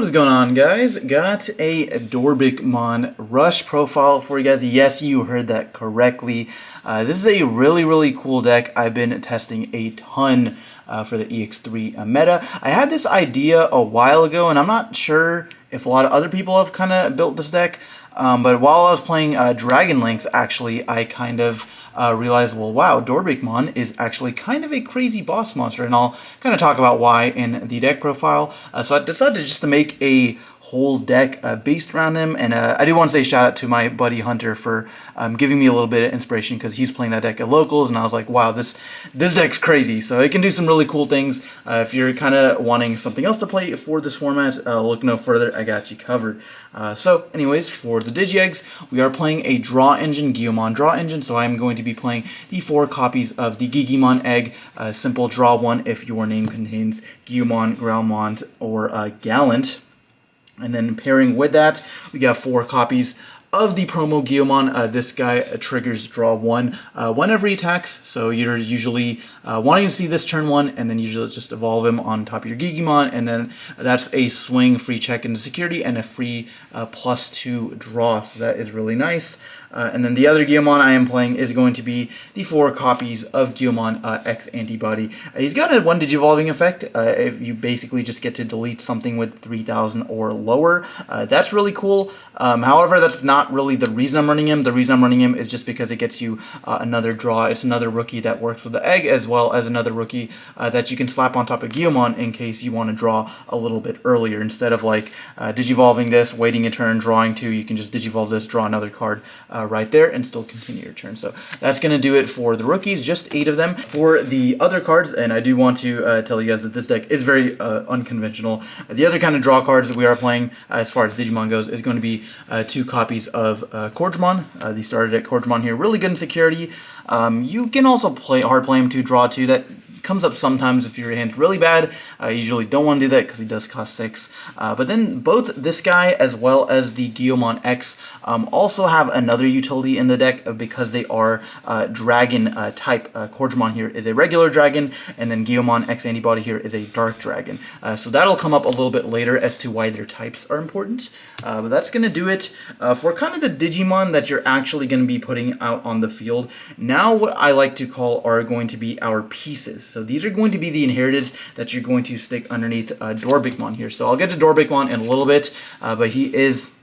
What is going on, guys? Got a DORBICKMON Rush profile for you guys. Yes, you heard that correctly. This is a really cool deck. I've been testing a ton for the EX3 meta. I had this idea a while ago, and I'm not sure if a lot of other people have kind of built this deck. But while I was playing Dragon Links, actually, I kind of realized, well, wow, DORBICKMON is actually kind of a crazy boss monster, and I'll kind of talk about why in the deck profile. So I decided just to make a whole deck based around him, and I do want to say shout out to my buddy Hunter for giving me a little bit of inspiration, because he's playing that deck at locals, and I was like, wow, this deck's crazy. So it can do some really cool things. If you're kind of wanting something else to play for this format, look no further, I got you covered. So anyways, for the Digi-Eggs, we are playing a draw engine, Guillemon draw engine, so I'm going to be playing the 4 copies of the Digimon egg. Simple draw 1 if your name contains Guillemon, Growlmon, or Gallant. And then pairing with that, we got 4 copies of the promo Guillemon. This guy triggers draw 1 whenever he attacks, so you're usually wanting to see this turn 1, and then usually just evolve him on top of your Digimon, and then that's a swing, free check into security, and a free +2 draw, so that is really nice. And then the other Guillemon I am playing is going to be the 4 copies of Guillemon X Antibody. He's got a 1 Digivolving effect. If you basically just get to delete something with 3,000 or lower. That's really cool. However, that's not really the reason I'm running him. The reason I'm running him is just because it gets you another draw. It's another rookie that works with the egg, as well as another rookie that you can slap on top of Guillemon in case you want to draw a little bit earlier. Instead of like Digivolving this, waiting a turn, drawing 2, you can just Digivolve this, draw another card right there, and still continue your turn. So that's going to do it for the rookies, just 8 of them. For the other cards, and I do want to tell you guys that this deck is very unconventional. The other kind of draw cards that we are playing, as far as Digimon goes, is going to be 2 copies of Corgemon. The starter deck Corgemon here, really good in security. You can also hard play him to draw 2. That comes up sometimes if your hand's really bad. I usually don't want to do that because he does cost 6. But then both this guy as well as the Guillemon X also have another utility in the deck because they are dragon type. Corgemon here is a regular dragon, and then Guillemon X Antibody here is a dark dragon. So that'll come up a little bit later as to why their types are important. But that's going to do it for kind of the Digimon that you're actually going to be putting out on the field. Now what I like to call are going to be our pieces. So these are going to be the inheriteds that you're going to stick underneath DORBICKMON here. So I'll get to DORBICKMON in a little bit, but he is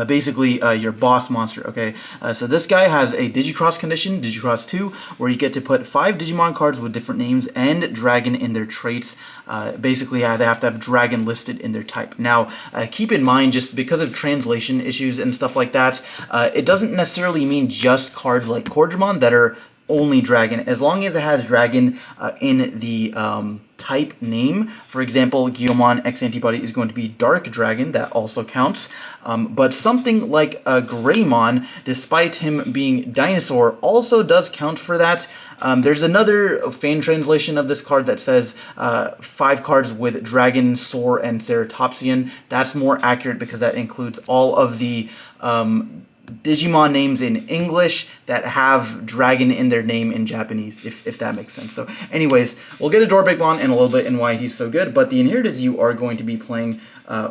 basically your boss monster, okay? So this guy has a Digicross condition, Digicross 2, where you get to put 5 Digimon cards with different names and dragon in their traits. Basically, they have to have dragon listed in their type. Now, keep in mind, just because of translation issues and stuff like that, it doesn't necessarily mean just cards like Corgemon that are only dragon, as long as it has dragon in the type name. For example, Guillemon X Antibody is going to be dark dragon, that also counts. But something like Greymon, despite him being dinosaur, also does count for that. There's another fan translation of this card that says 5 cards with dragon, soar, and ceratopsian. That's more accurate because that includes all of the Digimon names in English that have dragon in their name in Japanese, if that makes sense. So anyways, we'll get a DORBICKMON in a little bit and why he's so good, but the inheriteds you are going to be playing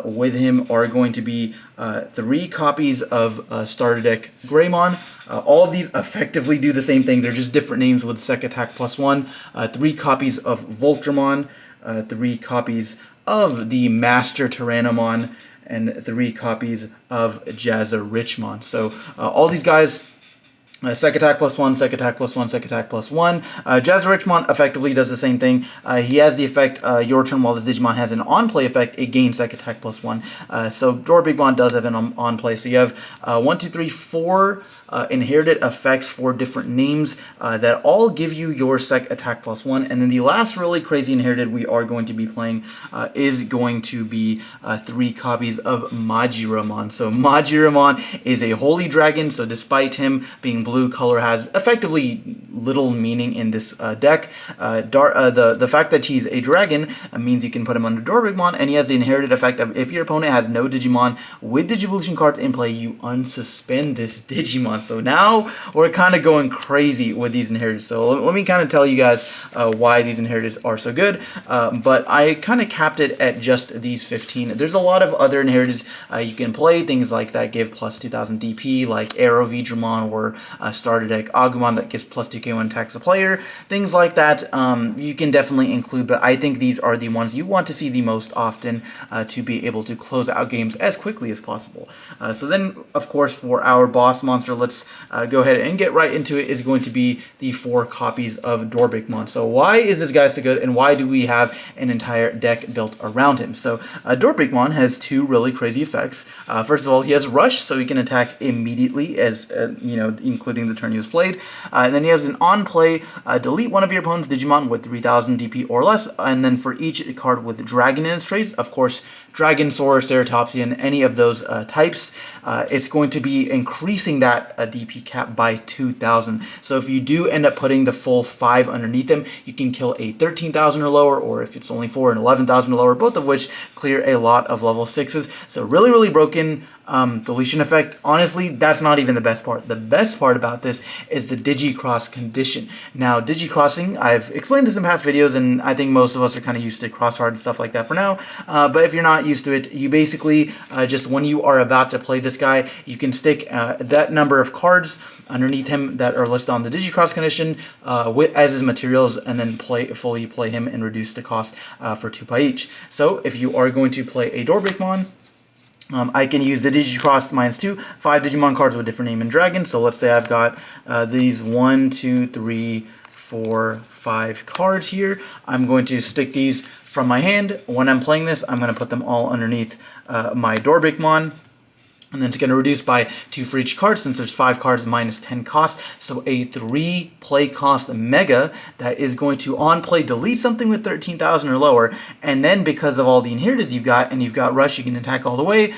with him are going to be 3 copies of starter deck Greymon. All of these effectively do the same thing, they're just different names with Sec Attack +1. 3 copies of Voltramon, 3 copies of the Master Tyrannomon, and 3 copies of Jazarichmon. So all these guys, Sec Attack +1, Sec Attack +1, Sec Attack +1. Jazarichmon effectively does the same thing. He has the effect, your turn while this Digimon has an on-play effect, it gains Sec Attack +1. So DORBICKMON does have an on-play. So you have 1, 2, 3, 4 inherited effects for different names that all give you your Sec Attack +1. And then the last really crazy inherited we are going to be playing is going to be 3 copies of Majiramon. So Majiramon is a holy dragon, so despite him being blue, color has effectively little meaning in this deck. The fact that he's a dragon means you can put him under DORBICKMON, and he has the inherited effect of if your opponent has no Digimon with Digivolution cards in play, you unsuspend this Digimon. Digimon. So now we're kind of going crazy with these inheriteds. So let me kind of tell you guys why these inheriteds are so good. But I kind of capped it at just these 15. There's a lot of other inheriteds you can play, things like that give plus 2000 DP, like Arrow Vidramon or starter deck Agumon that gives plus 2k when attacks a player. Things like that you can definitely include, but I think these are the ones you want to see the most often to be able to close out games as quickly as possible. So then, of course, for our boss monster, let's go ahead and get right into it, is going to be the 4 copies of DORBICKMON. So why is this guy so good, and why do we have an entire deck built around him? So DORBICKMON has 2 really crazy effects. First of all, he has Rush, so he can attack immediately, as including the turn he was played. And then he has an on-play, delete one of your opponent's Digimon with 3000 DP or less, and then for each card with Dragon in its traits, of course, Dragon, Saur, Ceratopsian, any of those types, it's going to be increasing that DP cap by 2000. So if you do end up putting the full 5 underneath them, you can kill a 13,000 or lower, or if it's only 4 and 11,000 or lower, both of which clear a lot of level 6s. So really, really broken. Deletion effect, honestly, that's not even the best part. The best part about this is the Digicross condition. Now, Digicrossing, I've explained this in past videos, and I think most of us are kind of used to crosshard and stuff like that for now, but if you're not used to it, you basically, just when you are about to play this guy, you can stick that number of cards underneath him that are listed on the Digicross condition as his materials, and then fully play him and reduce the cost for 2 pi each. So, if you are going to play a DORBICKMON, I can use the Digicross -2, 5 Digimon cards with different name and dragon. So let's say I've got these 1, 2, 3, 4, 5 cards here. I'm going to stick these from my hand. When I'm playing this, I'm going to put them all underneath my DORBICKMON. And then it's going to reduce by 2 for each card, since there's 5 cards minus 10 cost. So a 3 play cost mega that is going to on play delete something with 13,000 or lower. And then because of all the inheriteds you've got, and you've got Rush, you can attack all the way.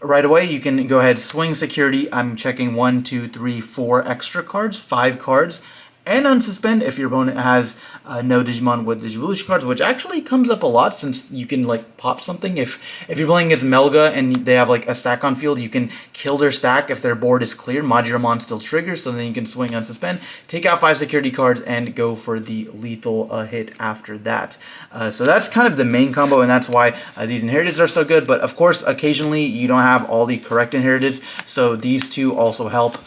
Right away, you can go ahead, swing security. I'm checking 1, 2, 3, 4 extra cards, 5 cards. And unsuspend if your opponent has no Digimon with Digivolution cards, which actually comes up a lot, since you can like pop something. If you're playing against Melga and they have like a stack on field, you can kill their stack if their board is clear. Majiramon still triggers, so then you can swing unsuspend, take out 5 security cards, and go for the lethal hit after that. So that's kind of the main combo, and that's why these inheriteds are so good. But of course, occasionally you don't have all the correct inheriteds, so these 2 also help.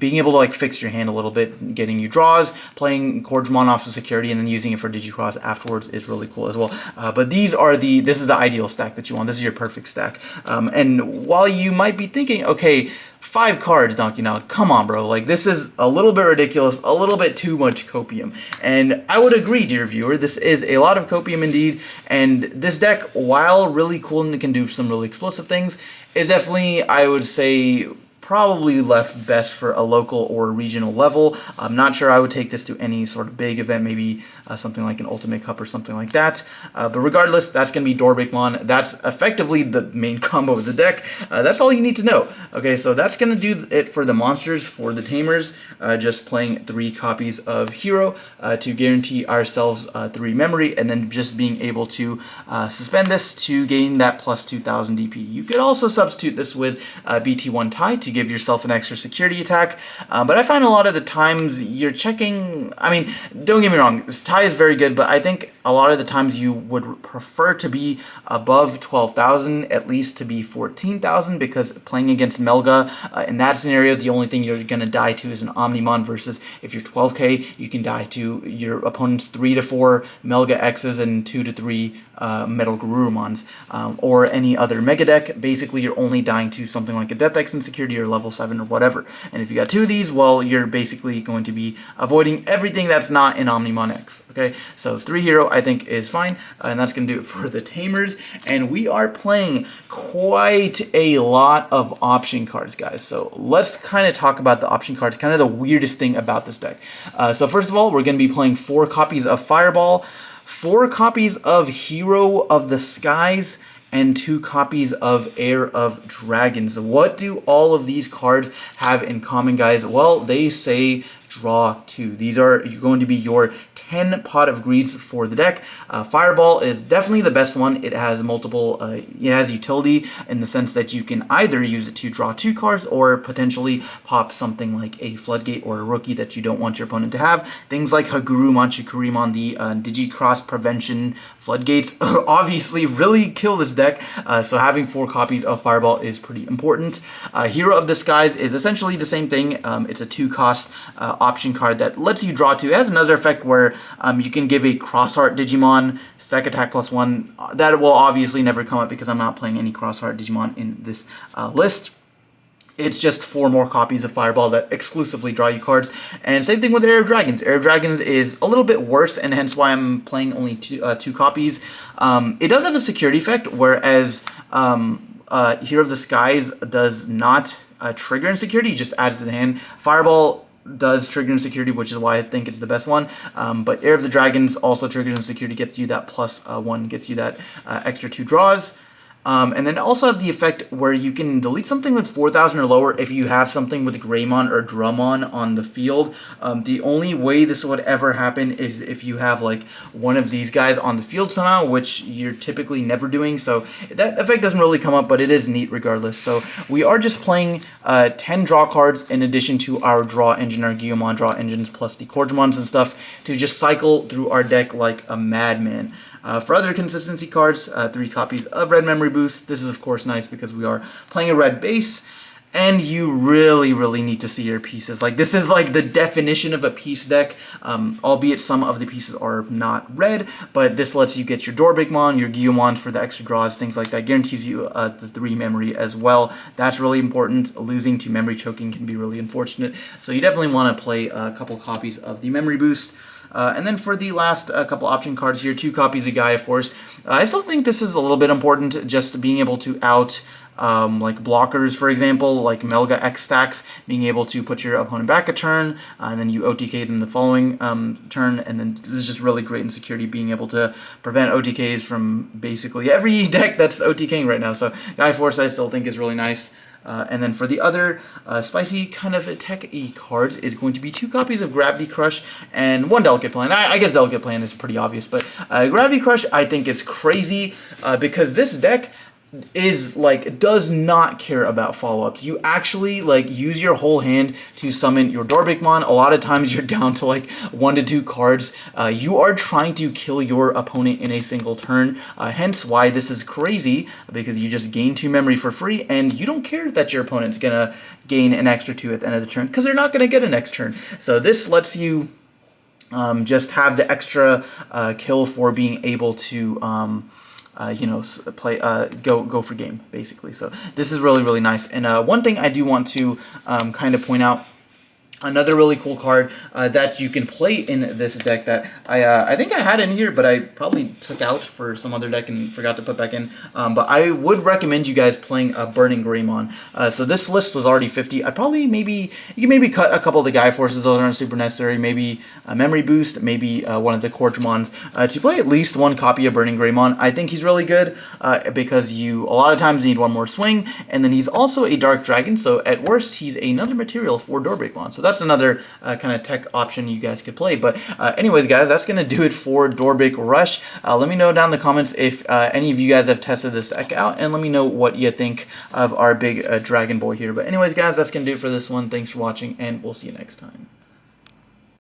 Being able to like fix your hand a little bit, getting you draws, playing Cordramon off of security, and then using it for Digicross afterwards is really cool as well. But this is the ideal stack that you want. This is your perfect stack. And while you might be thinking, okay, 5 cards, Donkey Nog, come on, bro. Like, this is a little bit ridiculous, a little bit too much copium. And I would agree, dear viewer, this is a lot of copium indeed. And this deck, while really cool and can do some really explosive things, is definitely, I would say, probably left best for a local or regional level. I'm not sure I would take this to any sort of big event, maybe something like an Ultimate Cup or something like that. But regardless, that's going to be DORBICKMON. That's effectively the main combo of the deck. That's all you need to know. Okay, so that's going to do it for the monsters. For the tamers, just playing 3 copies of Hero to guarantee ourselves 3 memory, and then just being able to suspend this to gain that plus 2000 DP. You could also substitute this with BT1 tie to give yourself an extra security attack, but I find a lot of the times you're checking, I mean, don't get me wrong, this tie is very good, but I think a lot of the times you would prefer to be above 12,000, at least to be 14,000, because playing against Melga, in that scenario, the only thing you're going to die to is an Omnimon, versus if you're 12k, you can die to your opponent's 3 to 4 Melga X's and 2 to 3 Metal Garurumons, or any other Mega deck. Basically, you're only dying to something like a Death X Insecurity or level 7 or whatever. And if you got 2 of these, well, you're basically going to be avoiding everything that's not in Omnimon X. Okay, so 3 hero I think is fine, and that's going to do it for the tamers. And we are playing quite a lot of option cards, guys. So let's kind of talk about the option cards, kind of the weirdest thing about this deck. So first of all, we're going to be playing 4 copies of Fireball, 4 copies of Hero of the Skies, and 2 copies of Heir of Dragons. What do all of these cards have in common, guys? Well, they say draw 2. These are going to be your 10 pot of greeds for the deck. Fireball is definitely the best one. It has multiple, it has utility in the sense that you can either use it to draw 2 cards or potentially pop something like a Floodgate or a Rookie that you don't want your opponent to have. Things like Haguru Manchukurimon, the Digi-Cross Prevention Floodgates, obviously really kill this deck, so having 4 copies of Fireball is pretty important. Hero of the Skies is essentially the same thing. It's a 2-cost option card that lets you draw 2. It has another effect where you can give a Crossheart Digimon stack attack +1. That will obviously never come up because I'm not playing any Crossheart Digimon in this list. It's just 4 more copies of Fireball that exclusively draw you cards. And same thing with Air of Dragons. Air of Dragons is a little bit worse, and hence why I'm playing only 2 copies. It does have a security effect, whereas Hero of the Skies does not trigger insecurity, it just adds to the hand. Fireball does trigger insecurity, which is why I think it's the best one. But Air of the Dragons also triggers insecurity, gets you that +1, gets you that extra 2 draws. And then it also has the effect where you can delete something with 4,000 or lower if you have something with Greymon or Drummon on the field. The only way this would ever happen is if you have like one of these guys on the field somehow, which you're typically never doing. So that effect doesn't really come up, but it is neat regardless. So we are just playing 10 draw cards in addition to our draw engine, our Guillemon draw engines, plus the Corgemons and stuff to just cycle through our deck like a madman. For other consistency cards, 3 copies of Red Memory Boost. This is of course nice because we are playing a red base, and you really need to see your pieces. Like, this is like the definition of a piece deck, albeit some of the pieces are not red, but this lets you get your Dorbickmon, your Guillemons for the extra draws, things like that. Guarantees you the 3 memory as well. That's really important. Losing to memory choking can be really unfortunate, so you definitely want to play a couple copies of the Memory Boost. And then for the last couple option cards here, 2 copies of Gaia Force. I still think this is a little bit important, just being able to out like blockers, for example, like Melga X stacks, being able to put your opponent back a turn, and then you OTK them the following turn, and then this is just really great in security, being able to prevent OTKs from basically every deck that's OTKing right now. So Gaia Force I still think is really nice. And then for the other spicy kind of tech-y cards is going to be 2 copies of Gravity Crush and 1 Delicate Plan. I guess Delicate Plan is pretty obvious, but Gravity Crush I think is crazy because this deck is like does not care about follow-ups. You actually like use your whole hand to summon your Dorbickmon. A lot of times you're down to like 1 to 2 cards. You are trying to kill your opponent in a single turn, hence why this is crazy, because you just gain 2 memory for free and you don't care that your opponent's gonna gain an extra 2 at the end of the turn because they're not gonna get a next turn. So this lets you just have the extra kill for being able to you know, play go for game basically. So this is really nice. And one thing I do want to kind of point out, another really cool card that you can play in this deck that I think I had in here, but I probably took out for some other deck and forgot to put back in. But I would recommend you guys playing Burning Greymon. So this list was already 50. I'd probably you can maybe cut a couple of the Gaia Forces, those aren't super necessary. Maybe a Memory Boost, maybe one of the Corgemons to play at least 1 copy of Burning Greymon. I think he's really good because you a lot of times need 1 more swing, and then he's also a Dark Dragon. So at worst, he's another material for Dorbickmon. So that's another kind of tech option you guys could play. But anyways, guys, that's going to do it for Dorbick Rush. Let me know down in the comments if any of you guys have tested this deck out, and let me know what you think of our big Dragon Boy here. But anyways, guys, that's going to do it for this one. Thanks for watching, and we'll see you next time.